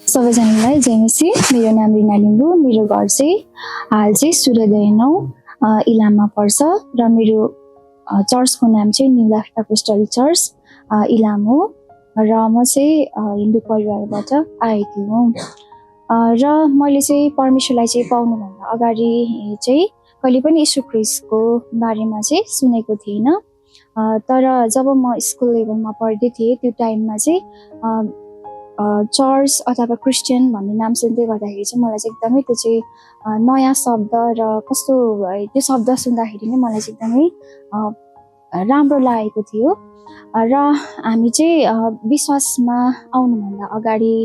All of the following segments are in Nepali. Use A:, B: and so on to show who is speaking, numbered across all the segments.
A: सबैजनालाई जय मसीह। मेरो नाम रिना लिम्बू। मेरो घर चाहिँ हाल चाहिँ सूर्योदय 9 इलाममा पर्छ र मेरो चर्चको नाम चाहिँ न्यू लाइफ अपोस्टलिक चर्च इलाम हो र म चाहिँ हिन्दू परिवारबाट आएकी हुँ र मैले चाहिँ परमेश्वरलाई चाहिँ पाउनुभन्दा अगाडि चाहिँ कहिले पनि यीशु ख्रीष्टको बारेमा चाहिँ सुनेको थिइनँ। तर जब म स्कुल लेभलमा पढ्दै थिएँ त्यो टाइममा चाहिँ चर्च अथवा क्रिस्चियन भन्ने नाम सुन्दै गर्दाखेरि चाहिँ मलाई चाहिँ एकदमै त्यो चाहिँ नयाँ शब्द र कस्तो त्यो शब्द सुन्दाखेरि नै मलाई चाहिँ एकदमै राम्रो लागेको थियो र हामी चाहिँ विश्वासमा आउनुभन्दा अगाडि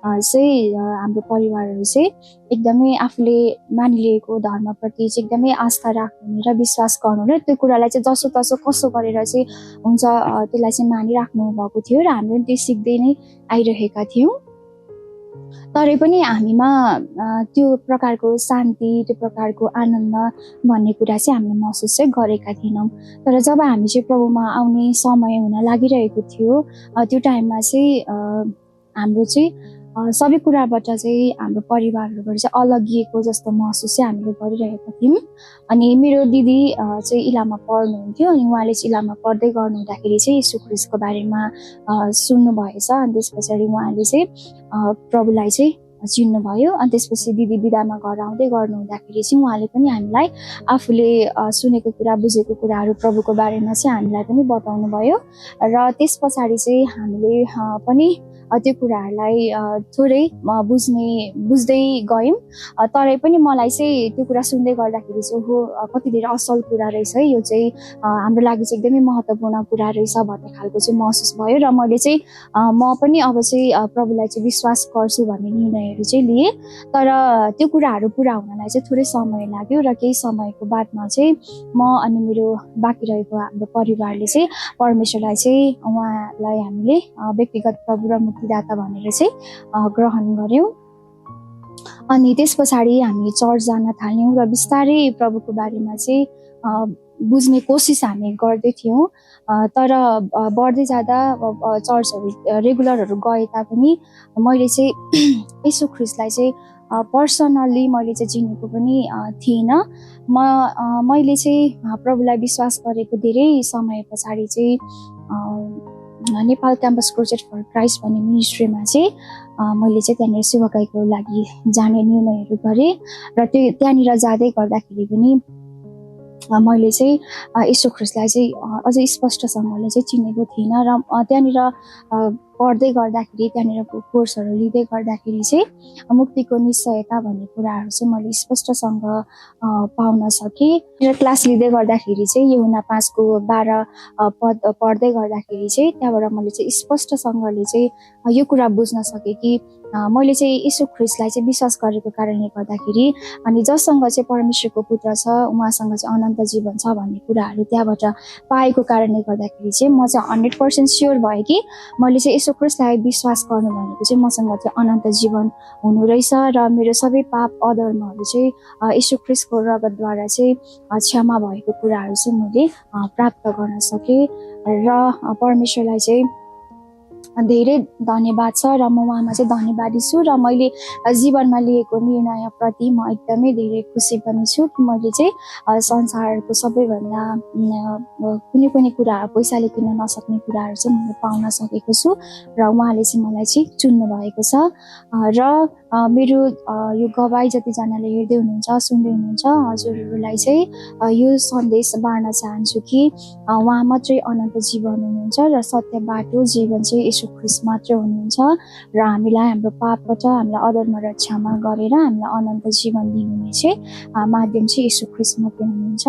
A: चाहिँ हाम्रो परिवारहरू चाहिँ एकदमै आफूले मानिलिएको धर्मप्रति चाहिँ एकदमै आस्था राख्नु र विश्वास गर्नु र त्यो कुरालाई चाहिँ जसो तसो कसो गरेर चाहिँ हुन्छ त्यसलाई चाहिँ मानिराख्नु भएको थियो र हामीले त्यो सिक्दै नै आइरहेका थियौँ। तरै पनि हामीमा त्यो प्रकारको शान्ति, त्यो प्रकारको आनन्द भन्ने कुरा चाहिँ हामीले महसुस चाहिँ गरेका थिएनौँ। तर जब हामी चाहिँ प्रभुमा आउने समय हुन लागिरहेको थियो त्यो टाइममा चाहिँ हाम्रो चाहिँ सबै कुराबाट चाहिँ हाम्रो परिवारहरूबाट चाहिँ अलगिएको जस्तो महसुस चाहिँ हामीले गरिरहेका थियौँ। अनि मेरो दिदी चाहिँ इलाममा पढ्नुहुन्थ्यो अनि उहाँले चाहिँ इलाममा पढ्दै गर्नुहुँदाखेरि चाहिँ यीशु ख्रीष्टको बारेमा सुन्नु भएछ। अनि त्यस पछाडि उहाँले चाहिँ प्रभुलाई चाहिँ चिन्नुभयो। अनि त्यसपछि दिदी बिदामा घर आउँदै गर्नुहुँदाखेरि चाहिँ उहाँले पनि हामीलाई आफूले सुनेको कुरा बुझेको कुराहरू प्रभुको बारेमा चाहिँ हामीलाई पनि बताउनु भयो र त्यस पछाडि चाहिँ हामीले पनि त्यो कुराहरूलाई थोरै बुझ्दै गयौँ। तरै पनि मलाई चाहिँ त्यो कुरा सुन्दै गर्दाखेरि चाहिँ हो कति धेरै असल कुरा रहेछ है, यो चाहिँ हाम्रो लागि चाहिँ एकदमै महत्त्वपूर्ण कुरा रहेछ भन्ने खालको चाहिँ महसुस भयो र मैले चाहिँ म पनि अब चाहिँ प्रभुलाई चाहिँ विश्वास गर्छु भन्ने निर्णयहरू चाहिँ लिएँ। तर त्यो कुराहरू पुरा हुनलाई चाहिँ थोरै समय लाग्यो र केही समयको बादमा चाहिँ म अनि मेरो बाँकी रहेको हाम्रो परिवारले चाहिँ परमेश्वरलाई चाहिँ उहाँलाई हामीले व्यक्तिगत प्रभु र मुक्तिदाता भनेर चाहिँ ग्रहण गर्यौँ। अनि त्यस पछाडि हामी चर्च जान थाल्यौँ र बिस्तारै प्रभुको बारेमा चाहिँ बुझ्ने कोसिस हामी गर्दै थियौँ। तर बढ्दै जाँदा चर्चहरू रेगुलरहरू गए तापनि मैले चाहिँ यीशु ख्रीष्टलाई चाहिँ पर्सनल्ली मैले चाहिँ चिनेको पनि थिइनँ। मैले चाहिँ प्रभुलाई विश्वास गरेको धेरै समय पछाडि चाहिँ Nepal campus crusade for Christ भन्ने मिनिस्ट्रीमा चाहिँ मैले चाहिँ त्यहाँनिर सेवाकाईको लागि जाने निर्णयहरू गरेँ र त्यहाँनिर जाँदै गर्दाखेरि पनि मैले चाहिँ यीशु ख्रीष्टलाई चाहिँ अझै स्पष्टसँगले चाहिँ चिनेको थिइनँ र त्यहाँनिर पढ्दै गर्दाखेरि त्यहाँनिरको कोर्सहरू लिँदै गर्दाखेरि चाहिँ मुक्तिको निश्चयता भन्ने कुराहरू चाहिँ मैले स्पष्टसँग पाउन सकेँ र क्लास लिँदै गर्दाखेरि चाहिँ यूहन्ना 5को 12 पद पढ्दै गर्दाखेरि चाहिँ त्यहाँबाट मैले चाहिँ स्पष्टसँगले चाहिँ यो कुरा बुझ्न सकेँ कि मैले चाहिँ यीशु ख्रीष्टलाई चाहिँ विश्वास गरेको कारणले गर्दाखेरि अनि जससँग चाहिँ परमेश्वरको पुत्र छ उहाँसँग चाहिँ अनन्त जीवन छ भन्ने कुराहरू त्यहाँबाट पाएको कारणले गर्दाखेरि चाहिँ म चाहिँ 100% स्योर भएँ कि मैले चाहिँ यीशु ख्रीष्टलाई विश्वास गर्नु भनेको चाहिँ मसँग चाहिँ अनन्त जीवन हुनु रहेछ र मेरो सबै पाप अधर्महरू चाहिँ यीशु ख्रीष्टको रगतद्वारा चाहिँ क्षमा भएको कुराहरू चाहिँ मैले प्राप्त गर्न सकेँ र परमेश्वरलाई चाहिँ धेरै धन्यवाद छ र म उहाँमा चाहिँ धन्यवादी छु र मैले जीवनमा लिएको निर्णयप्रति म एकदमै धेरै खुसी पनि छु कि मैले चाहिँ संसारको सबैभन्दा कुनै पनि कुरा पैसाले किन्न नसक्ने कुराहरू चाहिँ मैले पाउन सकेको छु र उहाँले चाहिँ मलाई चाहिँ चुन्नु भएको छ र मेरो यो गवाई जतिजनाले हेर्दै हुनुहुन्छ सुन्दै हुनुहुन्छ हजुरहरूलाई चाहिँ यो सन्देश बाँड्न चाहन्छु कि उहाँ मात्रै अनन्त जीवन हुनुहुन्छ र सत्य बाटो जीवन चाहिँ यीशु ख्रीष्ट मात्रै हुनुहुन्छ र हामीलाई हाम्रो पापबाट हामीलाई अधर्म र क्षमा गरेर हामीलाई अनन्त जीवन दिनुहुने चाहिँ माध्यम चाहिँ यीशु ख्रीष्ट मात्रै हुनुहुन्छ।